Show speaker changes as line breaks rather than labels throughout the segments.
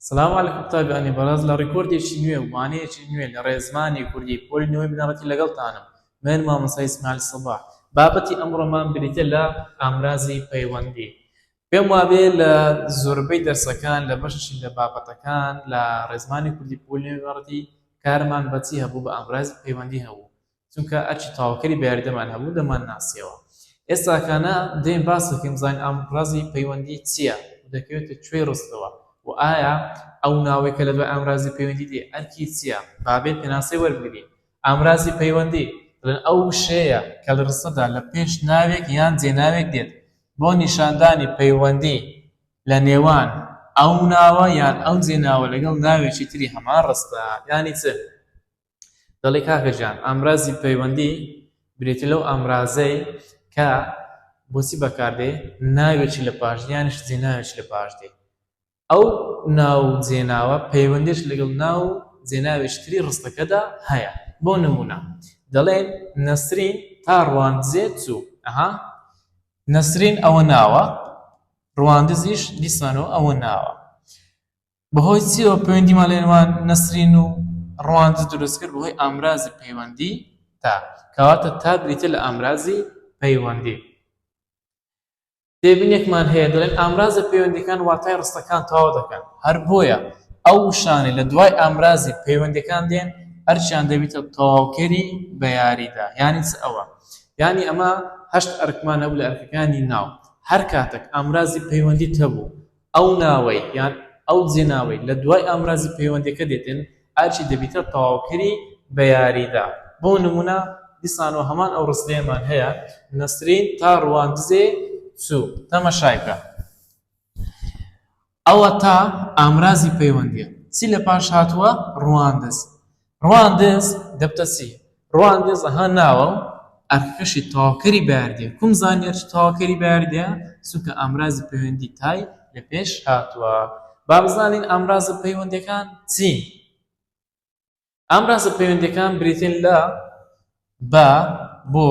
السلام عليكم طالبانی بەڕاز لە ڕیکۆردێکی نوێ و وانەیەکی نوێ لە ڕێزمانی کوردی پۆلینەوەی بنەڕەتی لەگەڵتانم. من مامۆستا ئیسماعیل سەباح. بابەتی ئەمڕۆمان بریتە لە ئامرازی پەیوەندی. پێم وابێ لە زۆربەی دەرسەکان لە بەشێکی لە بابەتەکان لە ڕێزمانی کوردی پۆلینەوەی بنەڕەتی کارمان بەچی هەبوو بە ئامرازی پەیوەندی هەبوو، چونکە ئەرچی تاواکەری بەیاریدەمان هەبوو دەمان ناسیەوە. ئێستاکانە دێین باس دەکەین بزانین ئامرازی پەیوەندی چییە و دەکەوێتە کوێی ڕستەوە و ئایا ئەو ناوەی کە لە دوای ئامرازی پەیوەندی دێ ئەرکی چییە؟ بابێت پێناسەی وەربگرین. ئامرازی پەیوەندی دەڵێن ئەو شەیە کە لە ڕستەدا لە پێش ناوێک یان جێناوێک دێت بۆ نیشاندانی پەیوەندی لە نێوان ئەو ناوە یان ئەو جێناوە لەگەڵ ناوێکی تری هەمان ڕستە. یانی چ؟ دەڵێ کاکەجان ئامرازی پەیوەندی برێتە لەو ئامرازەی کە بۆچی بەکاردێ ناوێکی لە پاش یانش جێناوێکی لە پاش دێ. ئەو ناو جێناوە پەیوەندیش لەگەڵ ناو جێناوێکی تری ڕستەکەدا هەیە. بۆ نمونە دەڵێن نەسرین تا ڕواندزێ چوو. نەسرین ئەوە ناوە، ڕواندزیش دیسانەوە ئەوە ناوە. بەهۆی چیەوە پەیوەندیمان لە نێوان نەسرین و ڕواندز دروست کرد؟ بەهۆی ئامرازی پەیوەندی تا، کەواتە تا بریتە لە ئامرازی پەیوەندی. تێبینێکمان هەیە دەڵێن ئامرازە پەیوەندیەکان واتای ڕستەکان تەواو دەکەن، هەر بۆیە ئەو شانەی لە دوای ئامرازی پەیوەندیەکان دێن هەرچیان دەبێتە تەواوکەری بە یاریدا. یانی چ ئەوە؟ یانی ئەمە 8 ئەرکمان هەبوو لە ئەرکەکانی ناو. هەر کاتێک ئامرازی پەیوەندیت هەبوو ئەو ناوەی یان ئەو جێناوەی لە دوای ئامرازی پەیوەندیەکە دێتن هەرچی دەبێتە تەواوکەری بە یاریدا. بۆ نمونە دیسانەوە هەمان ئەو ڕستەیەمان هەیە نەسرین تا ڕواندزێ چوو. تەماشای ئەوە تا ئامرازی پەیوەندیە. چی لە پاش هاتووە؟ ڕواندز. ڕواندز دەبتە چی؟ ڕواندز ئەها ناوە و ئەرکەکەشی تەواوکەری بەیاردێ. کوم زانی ئەرچی تەواوکەری بەیاردێ؟ چونکە ئامرازی پەیوەندی تای لە پێش هاتووە. با بزانین ئامرازە پەیوەندیەکان چین؟ ئامرازە پەیوەندیەکان بریتین لە بە، بۆ،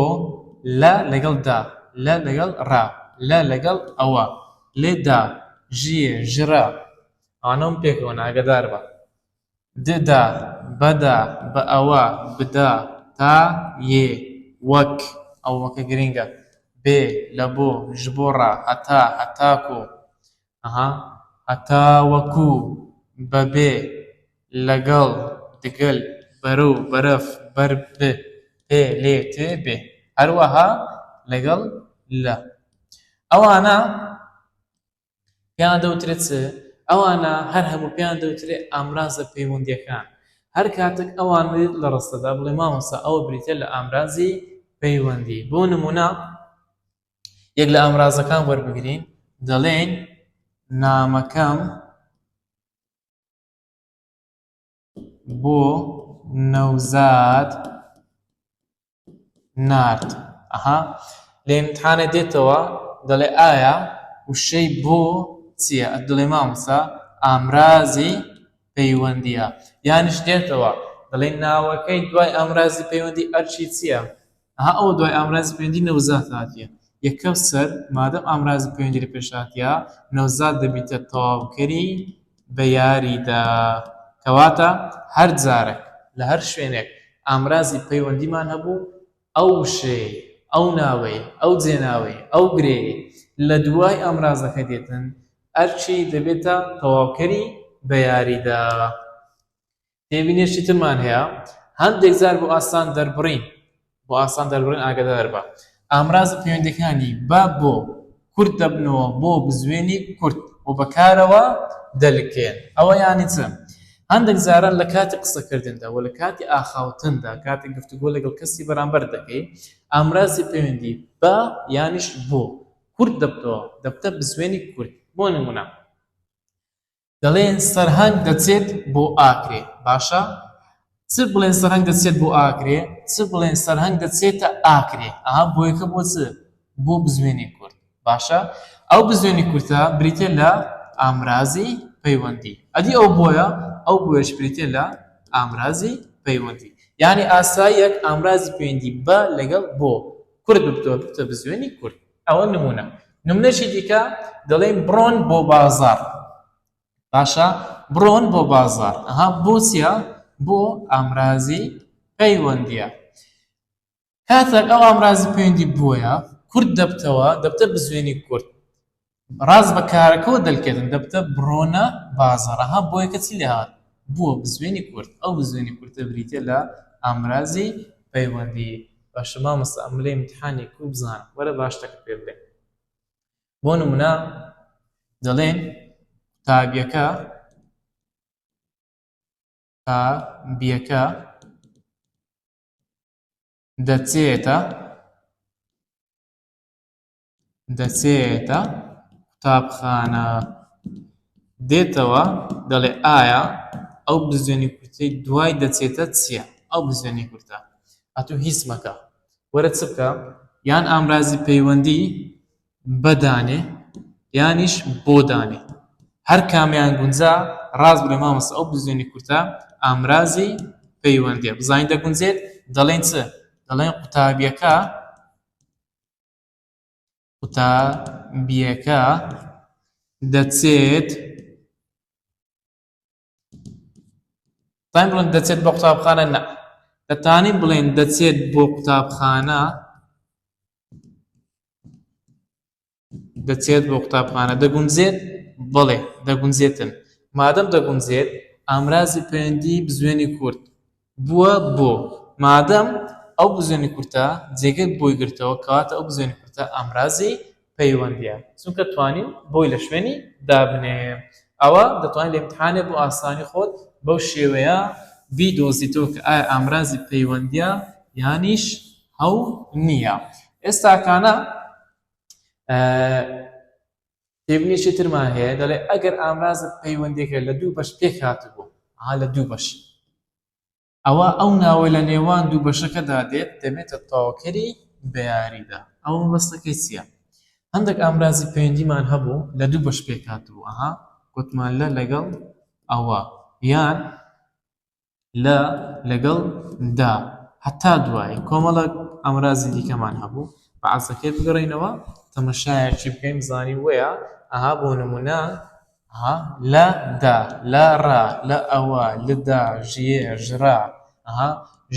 لە لەگەڵ دا، لە لەگەڵ ڕا، لە لەگەڵ ئەوە، لێدا، ژیە، ژرە. ئەوانەم پێکەوە ئاگادار بە. ددا، بەدا، بە ئەوە، بدا، تا، یێ، وەک، ئەو وەکە گرینگە، بێ، لە بۆ، ژ بۆ ڕا، هەتا، هەتاکۆ، هەتاوەکوو، بەبێ، لەگەڵ، دگەل، بەرەو، بەرەف، بەر بە، پێ، لێ، تێ، بێ. هەروەها لەگەڵ لە. ئەوانە پێیان دەوترێت چ؟ ئەوانە هەر هەموو پێیان دەوترێت ئامرازە پەیوەندیەکان. هەر کاتێک ئەوان بێت لە ڕستەدا بڵێ مامۆستا ئەوە بریتە لە ئامرازی پەیوەندی. بۆ نمونە یەک لە ئامرازەکان وەربگرین دەڵێن نامەکەم بۆ نەوزاد نارد. لە ئیمتحانە دێتەوە دەڵێ ئایا وشەی بۆ چییە؟ دڵێ مامۆستا ئامرازی پەیوەندیە. یانیش دێتەوە دەڵێ ناوەکەی دوای ئامرازی پەیوەندی ئەرچی چییە؟ ئەوە دوای ئامرازی پەیوەندی نەوزاد هاتیە. یەکەم سەر مادەم ئامرازی پەیوەندی لە پێش هاتیە نەوزاد دەبێتە تەواوکەری بە یاریدا. کەواتە هەر جارێک لە هەر شوێنێک ئامرازی پەیوەندیمان هەبوو ئەو شەیە، ئەو ناوەی، ئەو جێناوەی، ئەو گرێی لە دوای ئامرازەکە دێتن ئەرچی دەبێتە تەواوکەری بە یاریدا. تێبینێکی ترمان هەیە هەندێک جار بۆ ئاسان دەربڕین، بۆ ئاسان دەربڕین ئاگادار بە. ئامرازە پەیوەندیەکانی با بۆ کورد دەبنەوە بۆ بزوێنی کورد و بەکارەوە دەلکێن. ئەوە یانی چ؟ هەندێک جاران لە کاتی قسەکردندا و لە کاتی ئاخاوتندا کاتی گفتوگۆ لەگەڵ کەسی بەرامبەر دەکەی ئامرازی پەیوەندی بە یانیش بۆ کورد دەبتەوە دەبتە بزوێنی کورد. بۆ نمونە دەڵێن سەرهەنگ دەچێت بۆ ئاکرێ. باشە چ بڵێن سەرهەنگ دەچێت بۆ ئاکرێ؟ چ بڵێن سەرهەنگ دەچێتە ئاکرێ؟ بۆیەکە بۆ چ؟ بۆ بزوێنی کورد. باشە ئەو بزوێنی کورتە بریتێ لە ئامرازی پەیوەندی. ئەدی ئەو بۆیە ئەو بۆیەش بریتێ لە ئامرازی پەیوەندی. یعنی ئاساییەک ئامرازی پەیوەندی بە لەگەڵ بۆ کورد بتە بزوێنی کورد. ئەوە نمونە. نمونەشی دیکە دەڵێن بڕۆن بۆ بازار. باشە بڕۆن بۆ بازار ئەها بۆ چیە بۆ ئامرازی پەیوەندیە کاتێک ئەو ئامرازی پەیوەندی بووە کورد دەبتەوە دەبتە بزوێنی کورد ڕاست بە کارەکەەوە دەلکێتن دەبتە بڕۆنە بازار ئەها بۆ یەکە چی لێ هات بووە بزوێنی کورد ئەو بزوێنی کوردە بریتە لە ئامرازی پەیوەندی باشە مامۆستا ئەم لێ ئیمتحانێک و بزانە وەرە باشتەکە پێ بڵێ بۆ نمونە دەڵێن قوتابیەکە دەچێتە قوتابخانە دێتەوە دەڵێ ئایا ئەو بزوێنی کورتەی دوای دەچێتە چییە ئەو بزوێنی کورتە ئەتوو هیچ مەکە وەرە چ بکە یان ئامرازی پەیوەندی بەدانێ یانیش بۆ دانێ هەر کامیان گونجا ڕاست بڵێ مامۆستا ئەو بزوێنی کورتە ئامرازی پەیوەندیە بزانین دەگونجێت دەڵێن چ دەڵێن قوتابیەکە دەچێت تایم بڵێن دەچێت بۆ قوتابخانە نە دەتوانین بڵێن دەچێت بۆ قوتابخانە دەگونجێت بڵێ دەگونجێتن مادەم دەگونجێت ئامرازی پەیوەندی بزوێنی کورد بووە بۆ مادەم ئەو بزوێنی کورتە جێگەی بۆی گرتەوە کەواتە ئەو بزوێنی کورتە ئامرازی پەیوەندیە چونکە توانین بۆی لە شوێنی دابنێ ئەوە دەتوانین لە ئیمتحانێ بۆ ئاسانی خۆت بەو شێوەیە بیدۆزیتەوە کە ئایا ئامرازی پەیوەندیە یانیش هەو نییە ئێستاکانە تێبینیشی ترمان هەیە دەڵێ ئەگەر ئامرازە پەیوەندیەکە لە دوو بەش پێک هاتبوو لە دوو بەش ئەوە ئەو ناوەی لە نێوان دوو بەشەکەدا دێت دەبێتە تەواوکەری بەیاریدا ئەو مەبەستەکەی چییە هەندێک ئامرازی پەیوەندیمان هەبوو لە دوو بەش پێک هاتبوو گوتمان لە لەگەڵ ئەوە یان لەگەڵ دا هەتا دوای کۆمەڵە ئامرازی دیکەمان هەبوو بەعەزەکەی بگەڕێنەوە تەمەشایەکی بکەین بزانین وەیە بۆ نمونە لە دا لە ڕا لە ئەوە لەدا ژێ ژرا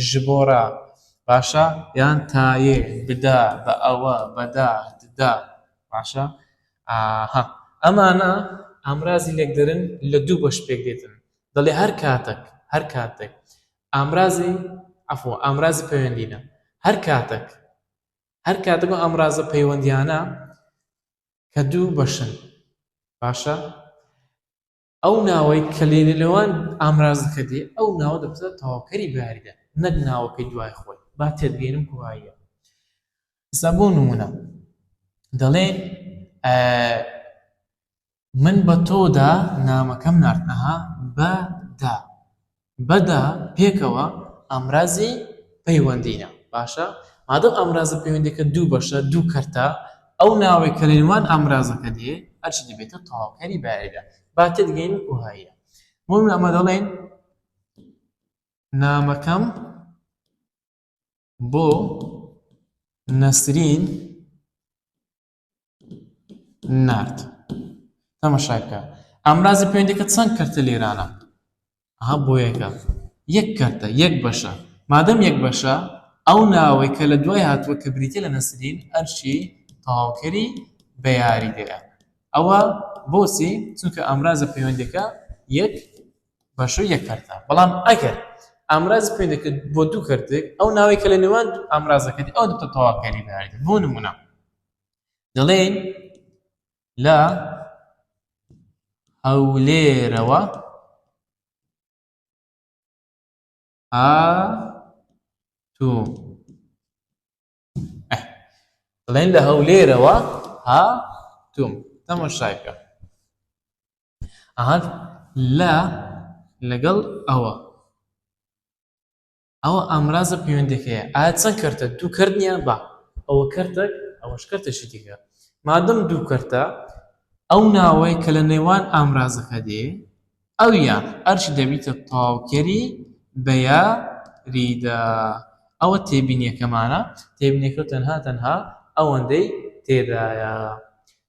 ژبۆرا باشە یان تایێ بدا بە ئەوە بەدا ددا باشە ئەمانە ئامرازی لێکدەرن لە دوو بەش پێک دێتن دەڵێ هەر کاتێک ئامرازی پەیوەندینە هەر کاتێک ئامرازە پەیوەندیانە کە دوو بەشن باشە ئەو ناوەی کە لێنەوەن ئامرازەکە دێ ئەو ناوە دەبێتە تەواوکەری بەیاریدا نەک ناوەکەی دوای خۆی با تێبگەینم کواییە ئێستا بۆ نمونە دەڵێن من بە تۆدا نامەکەم نارد بەدا پێکەوە ئامرازی پەیوەندینە باشە مادەم ئامرازە پەیوەندیەکە دوو بەشە دوو کەرتە ئەو ناوەی کە لێنوان ئامرازەکە دێ هەرچی دەبێتە تەواوکەری بەیاریدا با تێبگەینم کوهاییە بۆ ئەمە دەڵێن نامەکەم بۆ نەسرین نارد تەماشاکە ئامرازی پەیوەندیەکە چەند کەرتە لێرانە بۆ یەک کەرتە یەک بەشە مادەم یەک بەشە ئەو ناوەی کە لە دوای هاتووە کە بریتە لە نەسرین هەرچی تەواوکەری بەیاری دێ ئەوە بۆچی چونکە ئامرازە پەیوەندیەکە یەک بەش و یەک کەرتە بەڵام ئەگەر ئامرازی پەیوەندیەکە بۆ دوو کەرتێک ئەو ناوەی کە لە نێوان ئامرازەکەتی ئەو دەبێتە تەواوکەری بەیاری بۆ نمونە دەڵێن لە هەولێرەوە هاتووم دەڵێن لە هەولێرەوە هاتووم تەماشای لەگەڵ ئەوە ئامرازە پەیوەندیەکەیە ئایا چەند کەرتە دوو کەرت نییە با ئەوە کەرتێک ئەوەش کەرتێکی دیکە مادەم دوو کەرتە ئەو ناوەی کە لە نێوان ئامرازەکە دێ ئەویان هەرچی دەبیتە تەواوکەری بەیاریدا ئەوە تێبینیەکەمانە تێبینیەکە تەنها ئەوەندەی تێدایە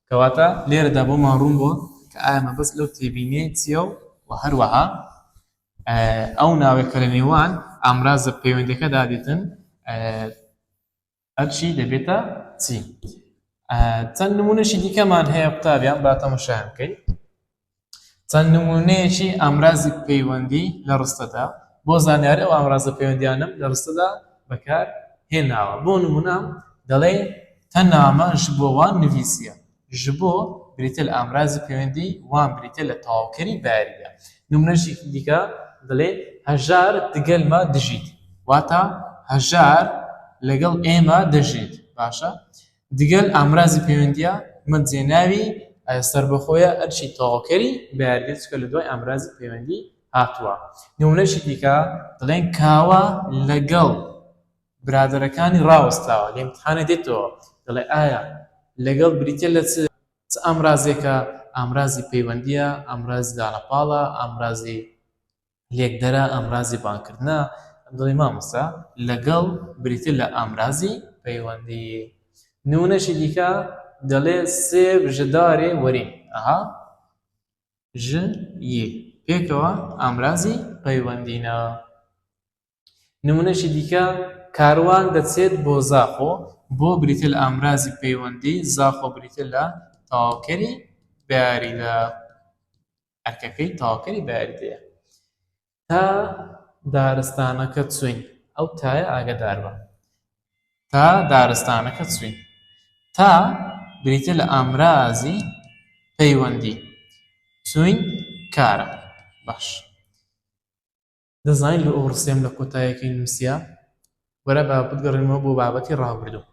کەواتە لێرەدا بۆمان ڕوون بۆ کە ئایا مەبەست لەو تێبینێت چییە و هەروەها ئەو ناوێکە لە نێوان ئامرازە پەیوەندیەکەدا دێتن ئەرچی دەبێتە چی چەند نمونەشی دیکەمان هەیە قوتابیان با تەماشایان بکەین چەند نمونەیەکی ئامرازی پەیوەندی لە ڕستەدا بۆ زانیاری ئەو ئامرازە پەیوەندیانم لە ڕستەدا بەکار هێناوە بۆ نمونە دەڵێ تەنامە ji بۆ وان نویسیە ji بۆ بریتە لە ئامرازی پەیوەندی وان بریتە لە تەواوکەری بەیاریدا نمونەشێکی دیکە دەڵێ هەژار دگەلمە دژیت واتە هەژار لەگەڵ ئێمە دەژێت باشە دگەل ئامرازی پەیوەندیە مەجێناوی سەربەخۆیە ئەرچی تەواوکەری بەیاریدێت چکە لە دوای ئامرازی پەیوەندی هاتووە نمونەشی دیکە دەڵێن کاوە لەگەڵ برادەرەکانی ڕاوەستاوە لە ئیمتحانە دێتەوە دەڵێ ئایا لەگەڵ بریتە لە چ ئامرازێکە ئامرازی پەیوەندیە ئامرازی دانەپاڵە ئامرازی لێکدەرە ئامرازی بانکردنە دڵی مامۆستا لەگەڵ بریتە لە ئامرازی پەیوەندی نمونەشی دیکە دەڵێ سێ بژەدارێ وەرین ئەها ژ یێ پێکەوە ئامرازی پەیوەندینە نمونەشی دیکە کاروان دەچێت بۆ زاخۆ بۆ بریتە لە ئامرازی پەیوەندی زاخۆ بریتە لە تەواوکەری بەیاریدا ئەرکەکەی تەواوکەری بەیاریدەیە تا دارستانەکە چوین ئەو تایە ئاگادار بە تا دارستانەکە چوین تا بریتە لە ئامرازی پەیوەندی چوین کارە باش دەزانین لە ئەو ڕستەم لە کۆتاییەکەی نووسیە وەرە بابەت گەڕێنەوە بۆ بابەتی ڕابردوو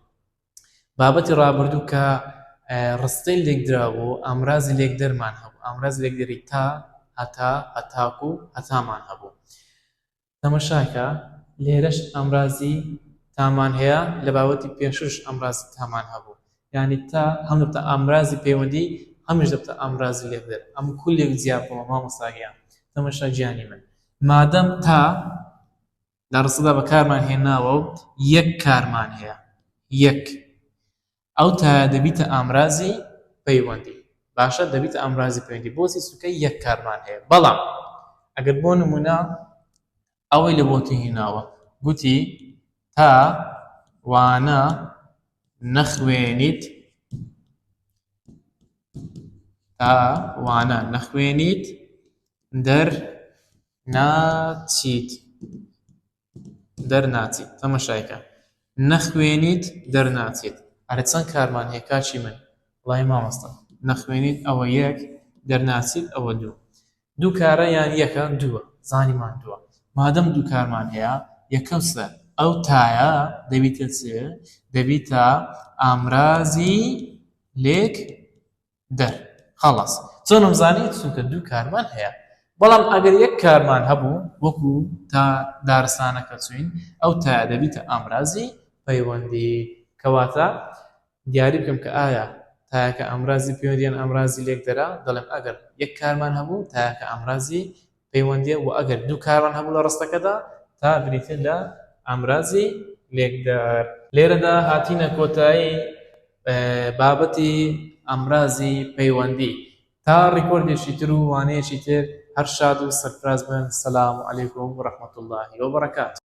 بابەتی ڕابردوو کە ڕستەی لێکدراوە ئامرازی لێکدەرمان هەبوو ئامرازی لێکدەری تا هەتا هەتاکو هەتامان هەبوو تەماشاکە لێرەش ئامرازی تامان هەیە لە بابەتی پێشوش ئامرازی تامان هەبوو یعنی تا هەم دەبتە ئامرازی پەیوەندی هەمیش دەبتە ئامرازی لێکدەر ئەم کولێک جیاپەوە مامۆستاگیان تەماشا گیانی من مادەم تا لە ڕستەدا بەکارمان هێناوە و یەک کارمان هەیە یەک ئەو تایە دەبیتە ئامرازی پەیوەندی باشە دەبیتە ئامرازی پەیوەندی بۆچی چونکە یەک کارمان هەیە بەڵام ئەگەر بۆ نمونە ئەوەی لە بۆتی هێناوە گوتی تا وانە نەخوێنیت تا وانە نەخوێنیت دەرناچیت دەرناچیت تەماشایکە نەخوێنیت دەرناچیت ئەرە چەند کارمان هەیە کاچی من وڵای مامۆستا نەخوێنیت ئەوە یەک دەرناچیت ئەوە دوو کارە یان یەکە دووە زانیمان دووە مادەم دوو کارمان هەیە یەکەم سە ئەو تایە دەبیتە چ دەبیتە ئامرازی لێک دەر خەڵاس چۆنم زانیت چونکە دوو کارمان هەیە بەڵام ئەگەر یەک کارمان هەبوو وەکو تا دارستانەکە چوین ئەو تایە دەبیتە ئامرازی پەیوەندی کەواتە دیاری بکەم کە ئایا تایەکە ئامرازی پەیوەندیان ئامرازی لێکدەرە دەڵێم ئەگەر یەک کارمان هەبوو تایەکە ئامرازی پەیوەندیە و ئەگەر دوو کارمان هەبوو لە ڕستەکەدا تا بریتە لە ئامرازی لێکدەر لێرەدا هاتینە کۆتایی بابەتی ئامرازی پەیوەندی تا ڕیکۆردێکی تر و وانەیەکی تر هەر شاد و سەرفراز بن سەلام عەلەیکوم و ڕەحمەتوڵڵاهی وبەرەکاتوه